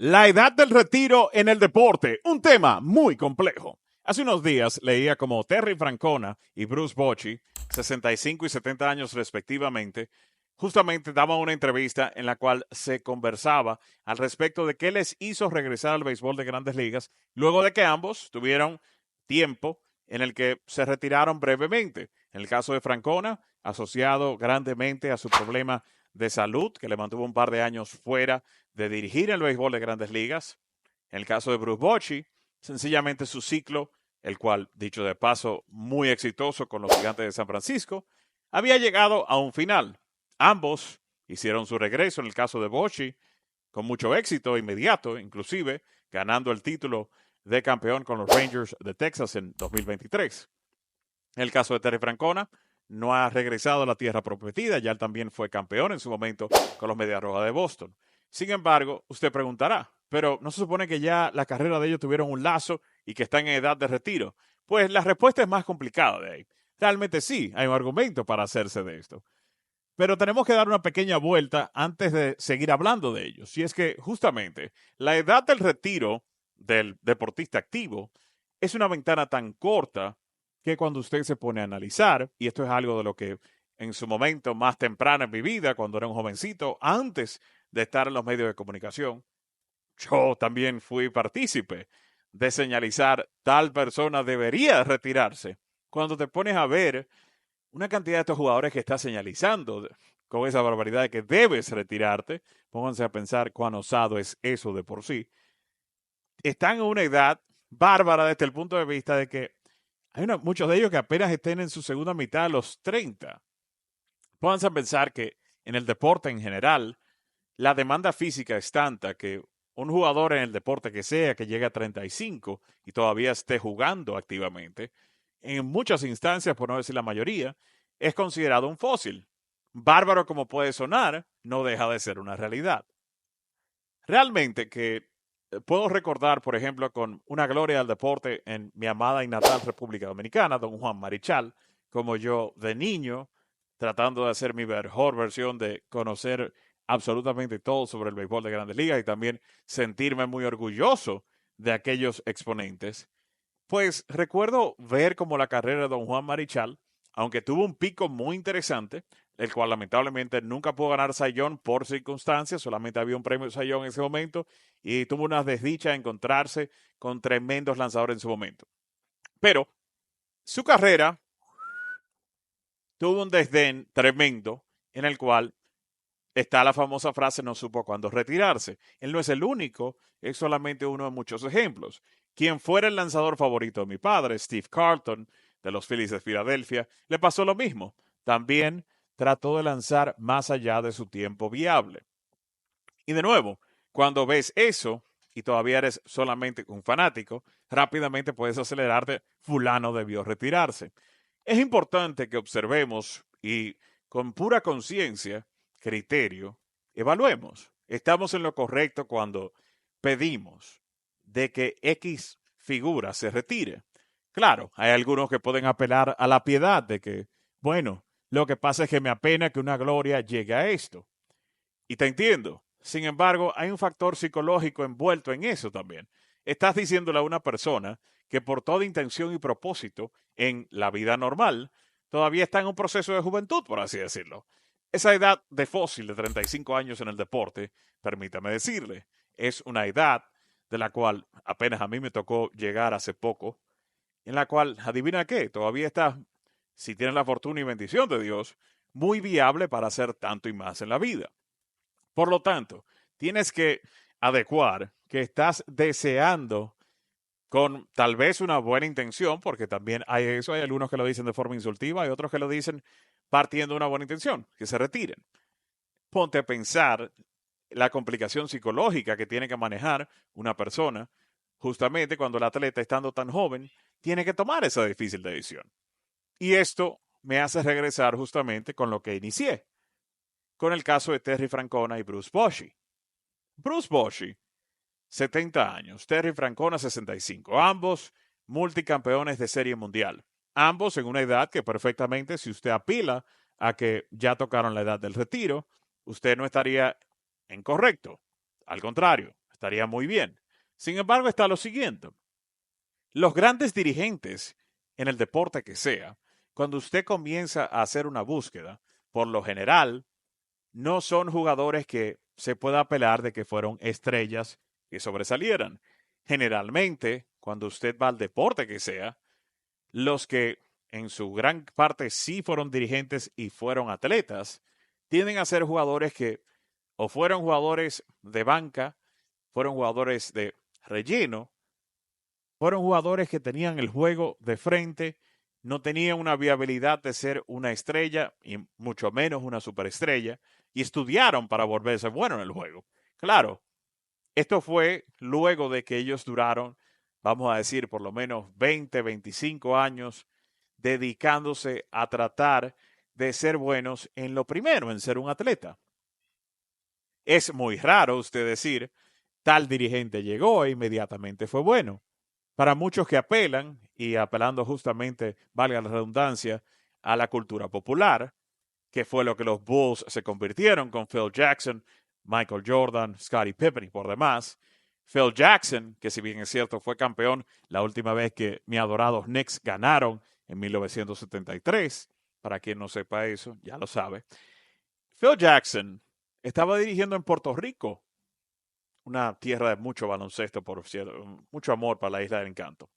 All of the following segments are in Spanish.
La edad del retiro en el deporte, un tema muy complejo. Hace unos días leía como Terry Francona y Bruce Bochy, 65 y 70 años respectivamente, justamente daban una entrevista en la cual se conversaba al respecto de qué les hizo regresar al béisbol de Grandes Ligas, luego de que ambos tuvieron tiempo en el que se retiraron brevemente. En el caso de Francona, asociado grandemente a su problema de salud, que le mantuvo un par de años fuera de dirigir el béisbol de Grandes Ligas. En el caso de Bruce Bochy, sencillamente su ciclo, el cual, dicho de paso, muy exitoso con los Gigantes de San Francisco, había llegado a un final. Ambos hicieron su regreso, en el caso de Bochy, con mucho éxito inmediato, inclusive ganando el título de campeón con los Rangers de Texas en 2023. En el caso de Terry Francona, no ha regresado a la tierra prometida, ya él también fue campeón en su momento con los Medias Rojas de Boston. Sin embargo, usted preguntará, pero ¿no se supone que ya la carrera de ellos tuvieron un lazo y que están en edad de retiro? Pues la respuesta es más complicada de ahí. Realmente sí, hay un argumento para hacerse de esto. Pero tenemos que dar una pequeña vuelta antes de seguir hablando de ellos. Y es que justamente la edad del retiro del deportista activo es una ventana tan corta que cuando usted se pone a analizar, y esto es algo de lo que en su momento más temprano en mi vida, cuando era un jovencito, antes de estar en los medios de comunicación, yo también fui partícipe de señalizar tal persona debería retirarse. Cuando te pones a ver una cantidad de estos jugadores que está señalizando con esa barbaridad de que debes retirarte, pónganse a pensar cuán osado es eso de por sí, están en una edad bárbara desde el punto de vista de que hay muchos de ellos que apenas estén en su segunda mitad de los 30. Pónganse a pensar que en el deporte en general, la demanda física es tanta que un jugador en el deporte que sea que llegue a 35 y todavía esté jugando activamente, en muchas instancias, por no decir la mayoría, es considerado un fósil. Bárbaro como puede sonar, no deja de ser una realidad. Realmente que puedo recordar, por ejemplo, con una gloria del deporte en mi amada y natal República Dominicana, don Juan Marichal, como yo de niño, tratando de hacer mi mejor versión de conocer absolutamente todo sobre el béisbol de Grandes Ligas y también sentirme muy orgulloso de aquellos exponentes. Pues recuerdo ver como la carrera de don Juan Marichal, aunque tuvo un pico muy interesante, el cual lamentablemente nunca pudo ganar Cy Young por circunstancias, solamente había un premio Cy Young en ese momento, y tuvo una desdicha de encontrarse con tremendos lanzadores en su momento. Pero su carrera tuvo un desdén tremendo en el cual está la famosa frase no supo cuándo retirarse. Él no es el único, es solamente uno de muchos ejemplos. Quien fuera el lanzador favorito de mi padre, Steve Carlton, de los Phillies de Filadelfia, le pasó lo mismo. También trató de lanzar más allá de su tiempo viable. Y de nuevo, cuando ves eso y todavía eres solamente un fanático, rápidamente puedes acelerarte, fulano debió retirarse. Es importante que observemos y con pura conciencia, criterio, evaluemos. Estamos en lo correcto cuando pedimos de que X figura se retire. Claro, hay algunos que pueden apelar a la piedad de que, bueno, lo que pasa es que me apena que una gloria llegue a esto. Y te entiendo. Sin embargo, hay un factor psicológico envuelto en eso también. Estás diciéndole a una persona que por toda intención y propósito en la vida normal todavía está en un proceso de juventud, por así decirlo. Esa edad de fósil de 35 años en el deporte, permítame decirle, es una edad de la cual apenas a mí me tocó llegar hace poco, en la cual, adivina qué, todavía está, si tienes la fortuna y bendición de Dios, muy viable para hacer tanto y más en la vida. Por lo tanto, tienes que adecuar que estás deseando con tal vez una buena intención, porque también hay eso, hay algunos que lo dicen de forma insultiva, hay otros que lo dicen partiendo de una buena intención, que se retiren. Ponte a pensar la complicación psicológica que tiene que manejar una persona, justamente cuando el atleta, estando tan joven, tiene que tomar esa difícil decisión. Y esto me hace regresar justamente con lo que inicié, con el caso de Terry Francona y Bruce Bochy. Bruce Bochy, 70 años, Terry Francona, 65, ambos multicampeones de Serie Mundial. Ambos en una edad que perfectamente, si usted apila a que ya tocaron la edad del retiro, usted no estaría incorrecto. Al contrario, Estaría muy bien. Sin embargo, está lo siguiente. Los grandes dirigentes en el deporte que sea, cuando usted comienza a hacer una búsqueda, por lo general, no son jugadores que se pueda apelar de que fueron estrellas que sobresalieran. Generalmente, cuando usted va al deporte que sea, los que en su gran parte sí fueron dirigentes y fueron atletas, tienden a ser jugadores que o fueron jugadores de banca, fueron jugadores de relleno, fueron jugadores que tenían el juego de frente, no tenían una viabilidad de ser una estrella y mucho menos una superestrella, y estudiaron para volverse buenos en el juego. Claro, esto fue luego de que ellos duraron, vamos a decir, por lo menos 20, 25 años dedicándose a tratar de ser buenos en lo primero, en ser un atleta. Es muy raro usted decir, tal dirigente llegó e inmediatamente fue bueno. Para muchos que apelan, y apelando justamente, valga la redundancia, a la cultura popular, que fue lo que los Bulls se convirtieron con Phil Jackson, Michael Jordan, Scottie Pippen y por demás. Phil Jackson, que si bien es cierto fue campeón la última vez que mi adorados Knicks ganaron en 1973, para quien no sepa eso, ya lo sabe. Phil Jackson estaba dirigiendo en Puerto Rico, una tierra de mucho baloncesto, por cierto, mucho amor para la Isla del Encanto.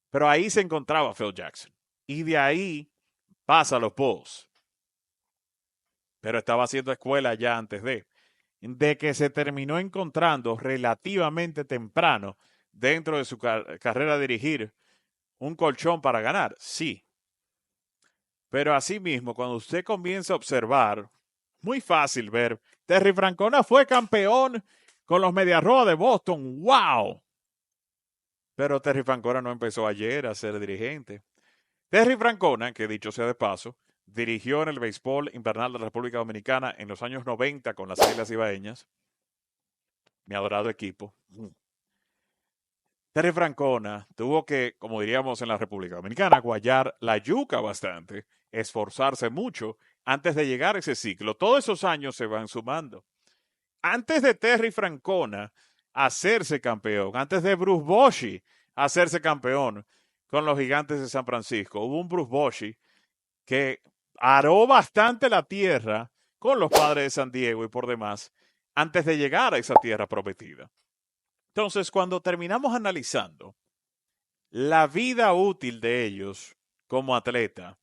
Pero ahí se encontraba Phil Jackson. Y de ahí pasa a los Bulls. Pero estaba haciendo escuela ya antes de que se terminó encontrando relativamente temprano dentro de su carrera de dirigir un colchón para ganar. Sí. Pero asimismo, cuando usted comienza a observar, muy fácil ver, Terry Francona fue campeón con los Medias Rojas de Boston. ¡Wow! Pero Terry Francona no empezó ayer a ser dirigente. Terry Francona, que dicho sea de paso, dirigió en el béisbol invernal de la República Dominicana en los años 90 con las Águilas Ibaeñas, mi adorado equipo. Terry Francona tuvo que, como diríamos en la República Dominicana, guayar la yuca bastante, esforzarse mucho antes de llegar a ese ciclo. Todos esos años se van sumando. Antes de Terry Francona hacerse campeón, antes de Bruce Bochy hacerse campeón con los Gigantes de San Francisco, hubo un Bruce Bochy que aró bastante la tierra con los Padres de San Diego y por demás antes de llegar a esa tierra prometida. Entonces, cuando terminamos analizando la vida útil de ellos como atleta,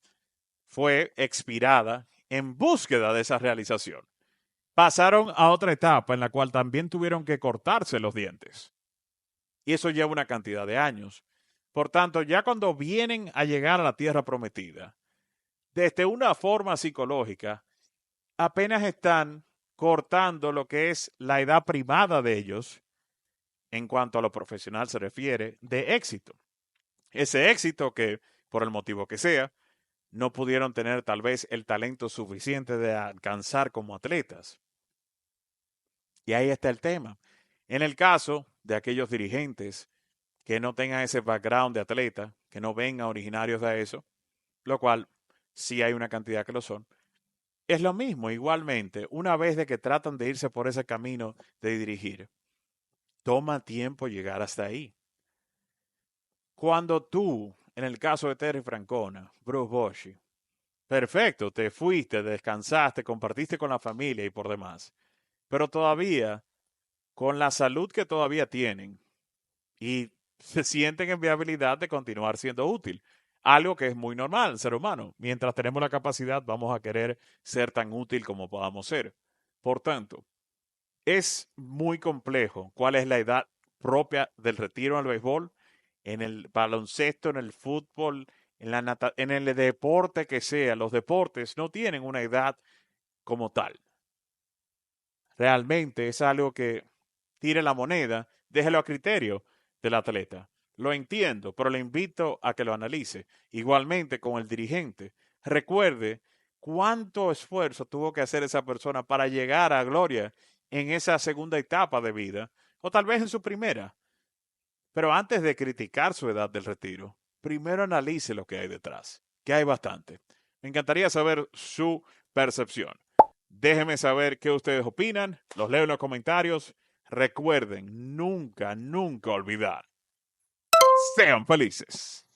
fue expirada en búsqueda de esa realización. Pasaron a otra etapa en la cual también tuvieron que cortarse los dientes. Y eso lleva una cantidad de años. Por tanto, ya cuando vienen a llegar a la tierra prometida, desde una forma psicológica, apenas están cortando lo que es la edad primada de ellos, en cuanto a lo profesional se refiere, de éxito. Ese éxito que, por el motivo que sea, no pudieron tener tal vez el talento suficiente de alcanzar como atletas. Y ahí está el tema. En el caso de aquellos dirigentes que no tengan ese background de atleta, que no vengan originarios de eso, lo cual sí hay una cantidad que lo son, es lo mismo, igualmente, una vez de que tratan de irse por ese camino de dirigir, toma tiempo llegar hasta ahí. Cuando tú, en el caso de Terry Francona, Bruce Bochy, perfecto, te fuiste, descansaste, compartiste con la familia y por demás, pero todavía, con la salud que todavía tienen, y se sienten en viabilidad de continuar siendo útil. Algo que es muy normal en el ser humano. Mientras tenemos la capacidad, vamos a querer ser tan útil como podamos ser. Por tanto, es muy complejo cuál es la edad propia del retiro en el béisbol, en el baloncesto, en el fútbol, en el deporte que sea. Los deportes no tienen una edad como tal. Realmente es algo que tire la moneda, déjelo a criterio del atleta. Lo entiendo, pero le invito a que lo analice. Igualmente con el dirigente. Recuerde cuánto esfuerzo tuvo que hacer esa persona para llegar a gloria en esa segunda etapa de vida, o tal vez en su primera. Pero antes de criticar su edad del retiro, primero analice lo que hay detrás, que hay bastante. Me encantaría saber su percepción. Déjenme saber qué ustedes opinan. Los leo en los comentarios. recuerden nunca, nunca olvidar. Sean felices.